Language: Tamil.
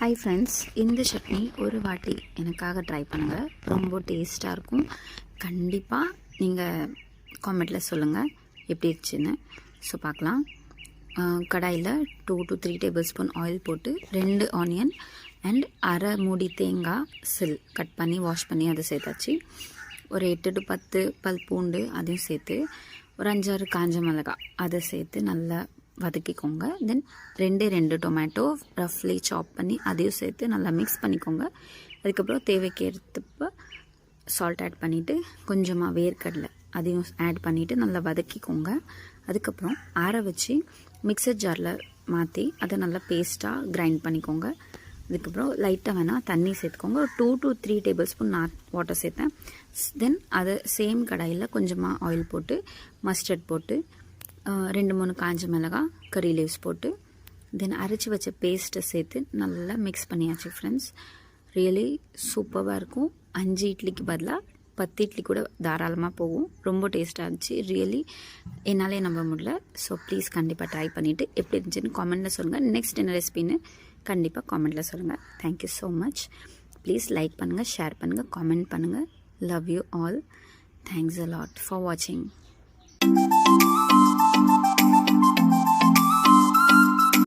ஹாய் ஃப்ரெண்ட்ஸ், இந்த சட்னி ஒரு வாட்டி எனக்காக ட்ரை பண்ணுங்கள். ரொம்ப டேஸ்ட்டாக இருக்கும். கண்டிப்பாக நீங்கள் காமெண்ட்டில் சொல்லுங்கள் எப்படி இருந்துச்சுன்னு. ஸோ பார்க்கலாம். கடாயில் 2 to 3 டேபிள் ஸ்பூன் ஆயில் போட்டு 2 ஆனியன் அண்ட் அரை மூடி தேங்காய் கட் பண்ணி வாஷ் பண்ணி அதை சேர்த்தாச்சு. ஒரு 8 to 10 பல் பூண்டு அதையும் சேர்த்து ஒரு 5-6 காஞ்ச மிளகாய் அதை சேர்த்து நல்லா வதக்கிக்கோங்க. தென் 2 டொமேட்டோ ரஃப்லி சாப் பண்ணி அதையும் சேர்த்து நல்லா மிக்ஸ் பண்ணிக்கோங்க. அதுக்கப்புறம் தேவைக்கேற்ப சால்ட் ஆட் பண்ணிவிட்டு கொஞ்சமாக வேர்க்கடலை அதையும் ஆட் பண்ணிவிட்டு நல்லா வதக்கிக்கோங்க. அதுக்கப்புறம் ஆற வச்சு மிக்சர் ஜாரில் மாற்றி அதை நல்லா பேஸ்ட்டாக கிரைண்ட் பண்ணிக்கோங்க. அதுக்கப்புறம் லைட்டாக வேணால் தண்ணி சேர்த்துக்கோங்க. ஒரு 2 to 3 டேபிள் ஸ்பூன் வாட்டர் சேர்த்தேன். தென் அதை சேம் கடாயில் கொஞ்சமாக ஆயில் போட்டு மஸ்டர்ட் போட்டு 2-3 காஞ்ச மிளகாய் கறி லீவ்ஸ் போட்டு தென் அரைச்சி வச்ச பேஸ்ட்டை சேர்த்து நல்லா மிக்ஸ் பண்ணியாச்சு ஃப்ரெண்ட்ஸ். ரியலி சூப்பராக இருக்கும். 5 இட்லிக்கு பதிலாக 10 இட்லி கூட தாராளமாக போகும். ரொம்ப டேஸ்ட்டாக இருந்துச்சு. ரியலி என்னாலே நம்ப முடியல. ஸோ ப்ளீஸ் கண்டிப்பாக ட்ரை பண்ணிவிட்டு எப்படி இருந்துச்சுன்னு காமெண்ட்டில் சொல்லுங்கள். நெக்ஸ்ட் என்ன ரெசிபின்னு கண்டிப்பாக காமெண்ட்டில் சொல்லுங்கள். Thank you so much. Please like பண்ணுங்கள், ஷேர் பண்ணுங்கள், காமெண்ட் பண்ணுங்கள். Love you all. Thanks a lot for வாட்சிங்.